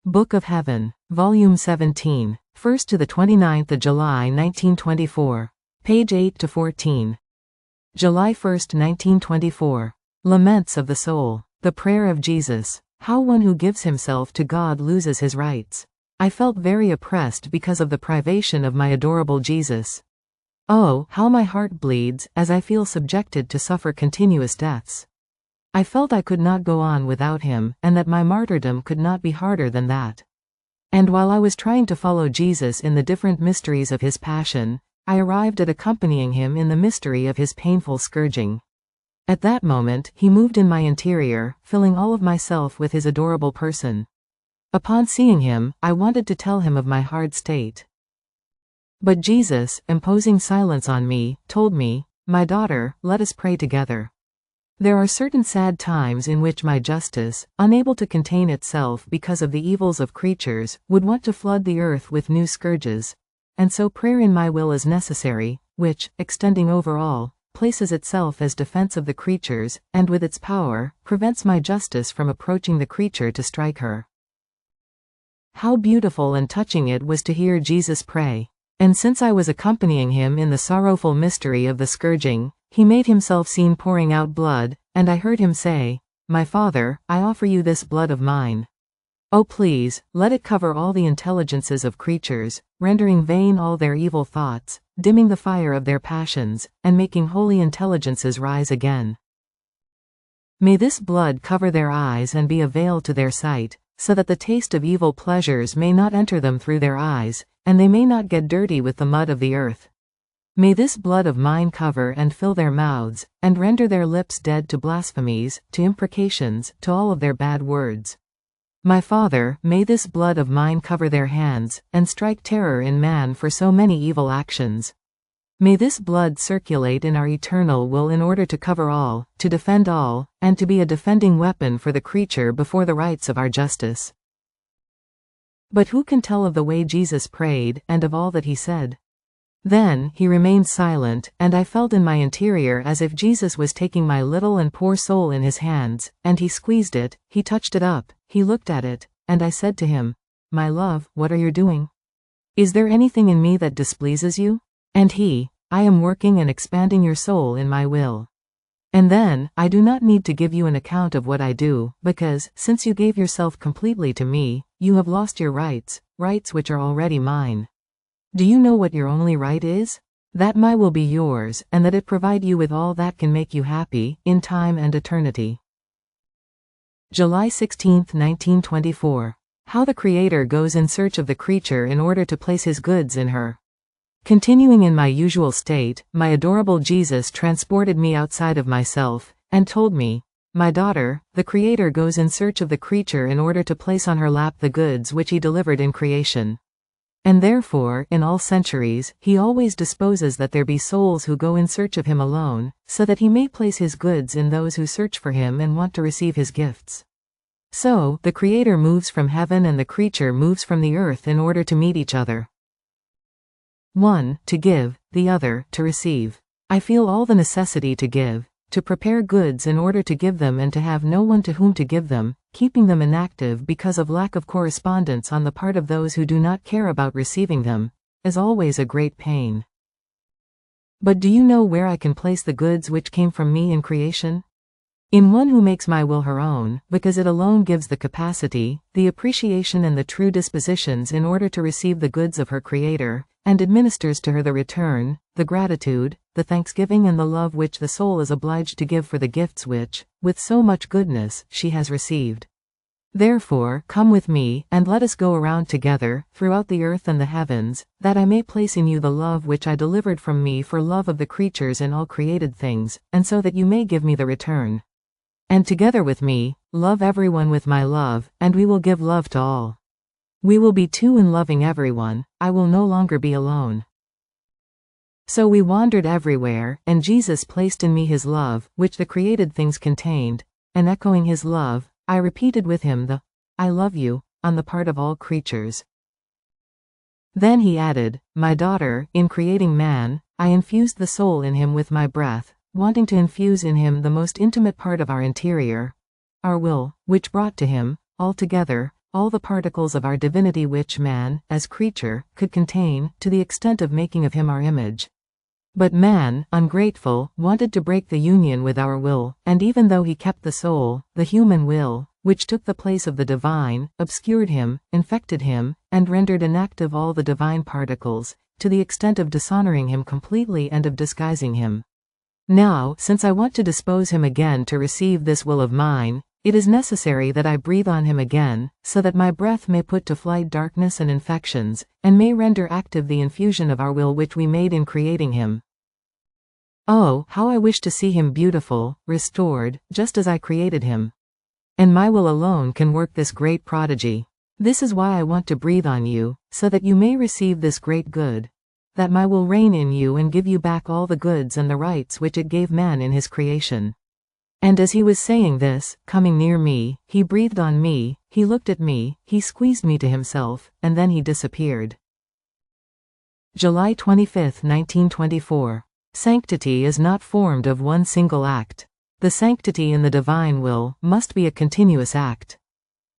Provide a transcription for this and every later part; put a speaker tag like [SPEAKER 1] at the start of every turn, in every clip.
[SPEAKER 1] Book of Heaven, Volume 17, 1st to the 29th of July 1924. Page 8 to 14. July 1st, 1924. Laments of the Soul. The Prayer of Jesus. How one who gives himself to God loses his rights. I felt very oppressed because of the privation of my adorable Jesus. Oh, how my heart bleeds, as I feel subjected to suffer continuous deaths. I felt I could not go on without him, and that my martyrdom could not be harder than that. And while I was trying to follow Jesus in the different mysteries of his passion, I arrived at accompanying him in the mystery of his painful scourging. At that moment, he moved in my interior, filling all of myself with his adorable person. Upon seeing him, I wanted to tell him of my hard state. But Jesus, imposing silence on me, told me, "My daughter, let us pray together." There are certain sad times in which my justice, unable to contain itself because of the evils of creatures, would want to flood the earth with new scourges, and so prayer in my will is necessary, which, extending over all, places itself as defense of the creatures, and with its power, prevents my justice from approaching the creature to strike her. How beautiful and touching it was to hear Jesus pray. And since I was accompanying him in the sorrowful mystery of the scourging, he made himself seen pouring out blood, and I heard him say, "My Father, I offer you this blood of mine. Oh please, let it cover all the intelligences of creatures, rendering vain all their evil thoughts, dimming the fire of their passions, and making holy intelligences rise again. May this blood cover their eyes and be a veil to their sight, so that the taste of evil pleasures may not enter them through their eyes, and they may not get dirty with the mud of the earth. May this blood of mine cover and fill their mouths, and render their lips dead to blasphemies, to imprecations, to all of their bad words. My Father, may this blood of mine cover their hands, and strike terror in man for so many evil actions. May this blood circulate in our eternal will in order to cover all, to defend all, and to be a defending weapon for the creature before the rights of our justice." But who can tell of the way Jesus prayed, and of all that he said? Then, he remained silent, and I felt in my interior as if Jesus was taking my little and poor soul in his hands, and he squeezed it, he touched it up, he looked at it, and I said to him, "My love, what are you doing? Is there anything in me that displeases you?" And he, "I am working and expanding your soul in my will. And then, I do not need to give you an account of what I do, because, since you gave yourself completely to me, you have lost your rights, rights which are already mine. Do you know what your only right is? That my will be yours, and that it provide you with all that can make you happy, in time and eternity." July 16, 1924. How the Creator goes in search of the creature in order to place his goods in her. Continuing in my usual state, my adorable Jesus transported me outside of myself, and told me, "My daughter, the Creator goes in search of the creature in order to place on her lap the goods which he delivered in creation. And therefore, in all centuries, he always disposes that there be souls who go in search of him alone, so that he may place his goods in those who search for him and want to receive his gifts. So, the Creator moves from heaven and the creature moves from the earth in order to meet each other. One, to give, the other, to receive. I feel all the necessity to give, to prepare goods in order to give them and to have no one to whom to give them, keeping them inactive because of lack of correspondence on the part of those who do not care about receiving them, is always a great pain. But do you know where I can place the goods which came from me in creation? In one who makes my will her own, because it alone gives the capacity, the appreciation and the true dispositions in order to receive the goods of her Creator, and administers to her the return, the gratitude, the thanksgiving and the love which the soul is obliged to give for the gifts which, with so much goodness, she has received. Therefore, come with me, and let us go around together, throughout the earth and the heavens, that I may place in you the love which I delivered from me for love of the creatures and all created things, and so that you may give me the return. And together with me, love everyone with my love, and we will give love to all. We will be two in loving everyone, I will no longer be alone." So we wandered everywhere, and Jesus placed in me his love, which the created things contained, and echoing his love, I repeated with him the, "I love you," on the part of all creatures. Then he added, "My daughter, in creating man, I infused the soul in him with my breath, wanting to infuse in him the most intimate part of our interior, our will, which brought to him, altogether, all the particles of our divinity which man, as creature, could contain, to the extent of making of him our image. But man, ungrateful, wanted to break the union with our will, and even though he kept the soul, the human will, which took the place of the divine, obscured him, infected him, and rendered inactive all the divine particles, to the extent of dishonoring him completely and of disguising him. Now, since I want to dispose him again to receive this will of mine, it is necessary that I breathe on him again, so that my breath may put to flight darkness and infections, and may render active the infusion of our will which we made in creating him. Oh, how I wish to see him beautiful, restored, just as I created him. And my will alone can work this great prodigy. This is why I want to breathe on you, so that you may receive this great good. That my will reign in you and give you back all the goods and the rights which it gave man in his creation. And as he was saying this, coming near me, he breathed on me, he looked at me, he squeezed me to himself, and then he disappeared. July 25, 1924. Sanctity is not formed of one single act. The sanctity in the divine will must be a continuous act.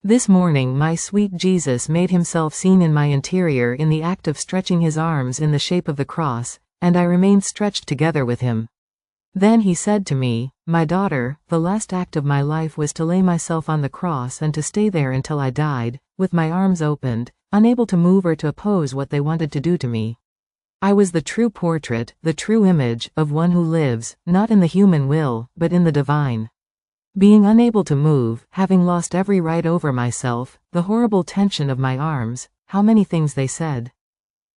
[SPEAKER 1] This morning my sweet Jesus made himself seen in my interior in the act of stretching his arms in the shape of the cross, and I remained stretched together with him. Then he said to me, "My daughter, the last act of my life was to lay myself on the cross and to stay there until I died, with my arms opened, unable to move or to oppose what they wanted to do to me. I was the true portrait, the true image, of one who lives, not in the human will, but in the divine. Being unable to move, having lost every right over myself, the horrible tension of my arms, how many things they said.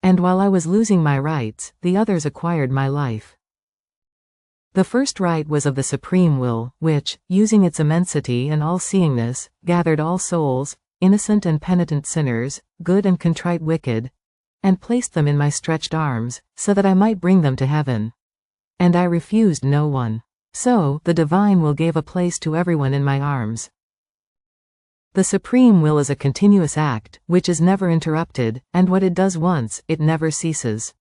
[SPEAKER 1] And while I was losing my rights, the others acquired my life. The first right was of the supreme will, which, using its immensity and all-seeingness, gathered all souls, innocent and penitent sinners, good and contrite wicked, and placed them in my stretched arms, so that I might bring them to heaven. And I refused no one. So, the divine will gave a place to everyone in my arms. The supreme will is a continuous act, which is never interrupted, and what it does once, it never ceases.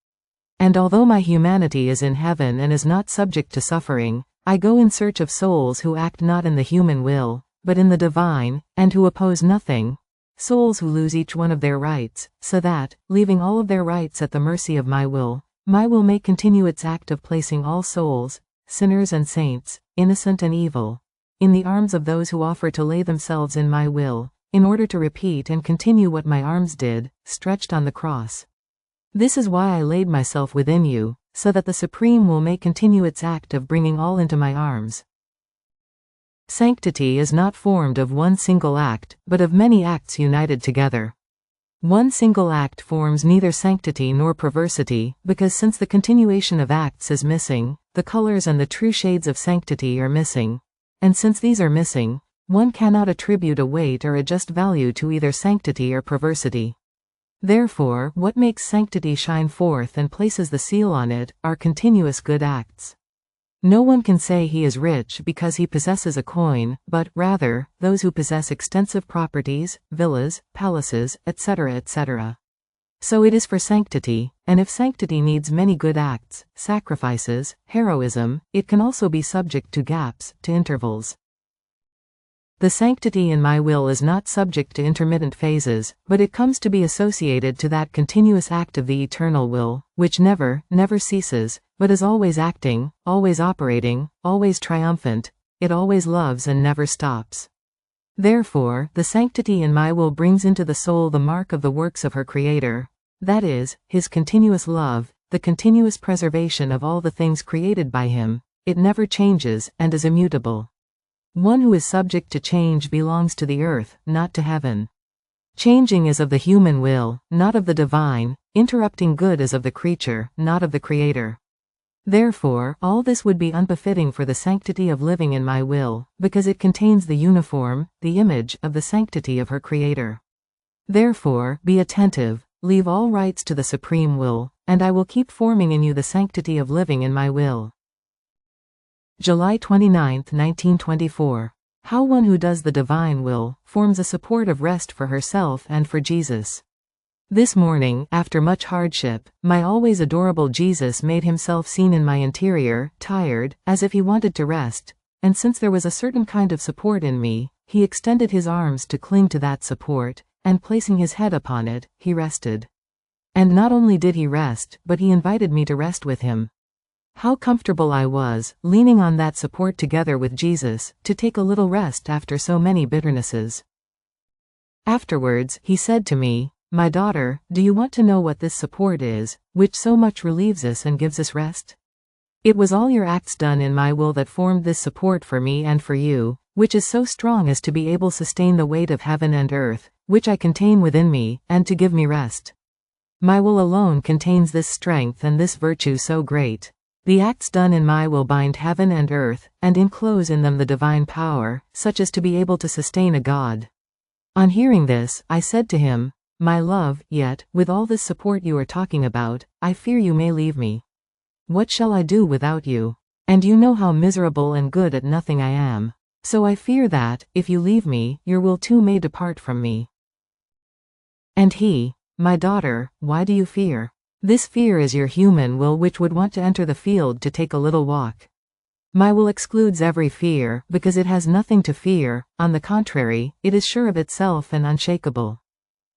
[SPEAKER 1] And although my humanity is in heaven and is not subject to suffering, I go in search of souls who act not in the human will, but in the divine, and who oppose nothing, souls who lose each one of their rights, so that, leaving all of their rights at the mercy of my will may continue its act of placing all souls, sinners and saints, innocent and evil, in the arms of those who offer to lay themselves in my will, in order to repeat and continue what my arms did, stretched on the cross. This is why I laid myself within you, so that the supreme will may continue its act of bringing all into my arms. Sanctity is not formed of one single act, but of many acts united together. One single act forms neither sanctity nor perversity, because since the continuation of acts is missing, the colors and the true shades of sanctity are missing. And since these are missing, one cannot attribute a weight or a just value to either sanctity or perversity. Therefore, what makes sanctity shine forth and places the seal on it, are continuous good acts. No one can say he is rich because he possesses a coin, but, rather, those who possess extensive properties, villas, palaces, etc., etc. So it is for sanctity, and if sanctity needs many good acts, sacrifices, heroism, it can also be subject to gaps, to intervals. The sanctity in my will is not subject to intermittent phases, but it comes to be associated to that continuous act of the eternal will, which never ceases, but is always acting, always operating, always triumphant, it always loves and never stops. Therefore, the sanctity in my will brings into the soul the mark of the works of her Creator, that is, his continuous love, the continuous preservation of all the things created by him. It never changes, and is immutable. One who is subject to change belongs to the earth, not to heaven. Changing is of the human will, not of the divine, interrupting good is of the creature, not of the Creator. Therefore, all this would be unbefitting for the sanctity of living in my will, because it contains the uniform, the image, of the sanctity of her Creator. Therefore, be attentive, leave all rights to the supreme will, and I will keep forming in you the sanctity of living in my will. July 29, 1924. How one who does the divine will, forms a support of rest for herself and for Jesus. This morning, after much hardship, my always adorable Jesus made himself seen in my interior, tired, as if he wanted to rest, and since there was a certain kind of support in me, he extended his arms to cling to that support, and placing his head upon it, he rested. And not only did he rest, but he invited me to rest with him. How comfortable I was, leaning on that support together with Jesus, to take a little rest after so many bitternesses. Afterwards, he said to me, "My daughter, do you want to know what this support is, which so much relieves us and gives us rest? It was all your acts done in my will that formed this support for me and for you, which is so strong as to be able to sustain the weight of heaven and earth, which I contain within me, and to give me rest. My will alone contains this strength and this virtue so great. The acts done in my will bind heaven and earth, and enclose in them the divine power, such as to be able to sustain a God." On hearing this, I said to him, "My love, yet, with all this support you are talking about, I fear you may leave me. What shall I do without you? And you know how miserable and good at nothing I am. So I fear that, if you leave me, your will too may depart from me." And he, "My daughter, why do you fear? This fear is your human will which would want to enter the field to take a little walk. My will excludes every fear, because it has nothing to fear, on the contrary, it is sure of itself and unshakable.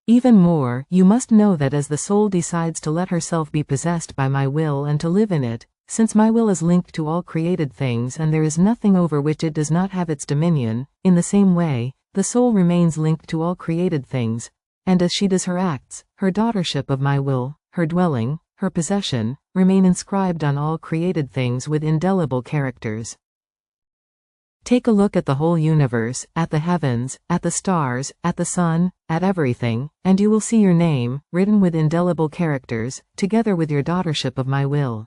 [SPEAKER 1] Even more, you must know that as the soul decides to let herself be possessed by my will and to live in it, since my will is linked to all created things and there is nothing over which it does not have its dominion, in the same way, the soul remains linked to all created things, and as she does her acts, her daughtership of my will, her dwelling, her possession, remain inscribed on all created things with indelible characters. Take a look at the whole universe, at the heavens, at the stars, at the sun, at everything, and you will see your name, written with indelible characters, together with your daughtership of my will.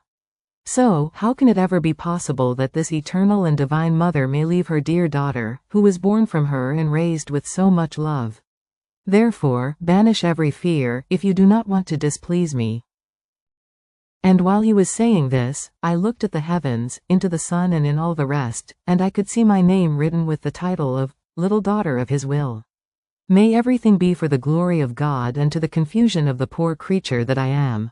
[SPEAKER 1] So, how can it ever be possible that this eternal and divine mother may leave her dear daughter, who was born from her and raised with so much love? Therefore, banish every fear, if you do not want to displease me." And while he was saying this, I looked at the heavens, into the sun and in all the rest, and I could see my name written with the title of, Little Daughter of His Will. May everything be for the glory of God and to the confusion of the poor creature that I am.